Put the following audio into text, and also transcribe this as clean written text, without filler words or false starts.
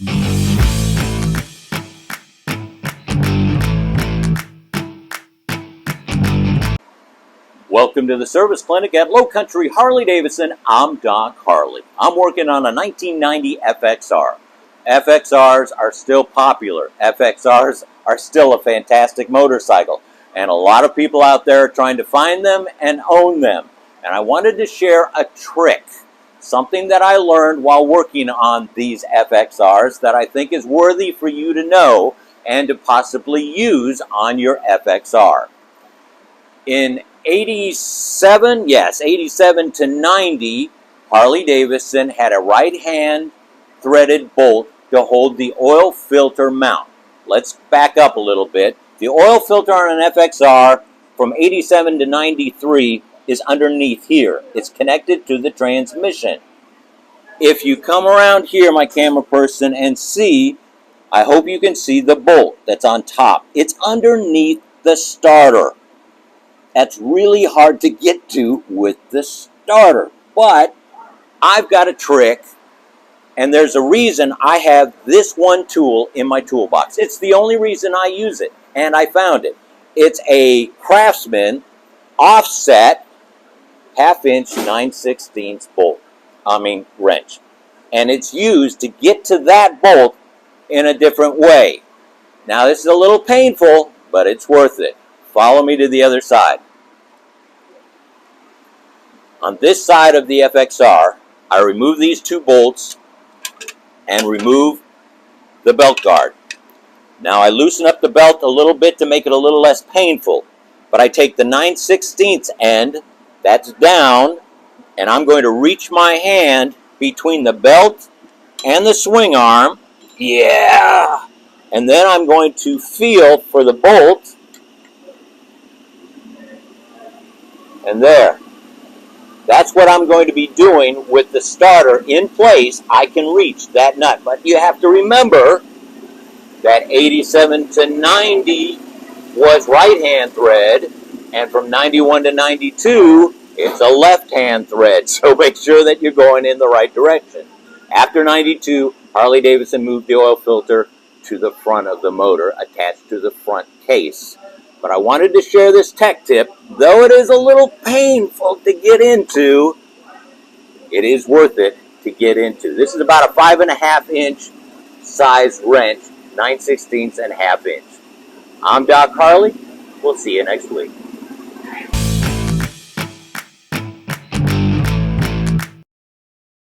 Welcome to the service clinic at Low Country Harley-Davidson. I'm Doc Harley. I'm working on a 1990 FXR. FXRs are still popular. FXRs are still a fantastic motorcycle. And a lot of people out there are trying to find them and own them. And I wanted to share a trick, something that I learned while working on these FXRs that I think is worthy for you to know and to possibly use on your FXR. In 87 to 90, Harley-Davidson had a right-hand threaded bolt to hold the oil filter mount. Let's back up a little bit. The oil filter on an FXR from 87 to 93 is underneath here. It's connected to the transmission. If you come around here, my camera person, and see, I hope you can see the bolt that's on top. It's underneath the starter. That's really hard to get to with the starter. But I've got a trick, and there's a reason I have this one tool in my toolbox. It's the only reason I use it, and I found it. It's a Craftsman offset 1/2" 9/16 wrench. And it's used to get to that bolt in a different way. Now this is a little painful, but it's worth it. Follow me to the other side. On this side of the FXR, I remove these two bolts and remove the belt guard. Now I loosen up the belt a little bit to make it a little less painful, but I take the 9/16 end, that's down, and I'm going to reach my hand between the belt and the swing arm. Yeah! And then I'm going to feel for the bolt. And there. That's what I'm going to be doing with the starter in place. I can reach that nut. But you have to remember that 87 to 90 was right-hand thread, and from 91 to 92, it's a left-hand thread. So make sure that you're going in the right direction. After 92, Harley-Davidson moved the oil filter to the front of the motor, attached to the front case. But I wanted to share this tech tip. Though it is a little painful to get into, it is worth it to get into. This is about a 5.5" size wrench, 9/16 and 1/2". I'm Doc Harley. We'll see you next week.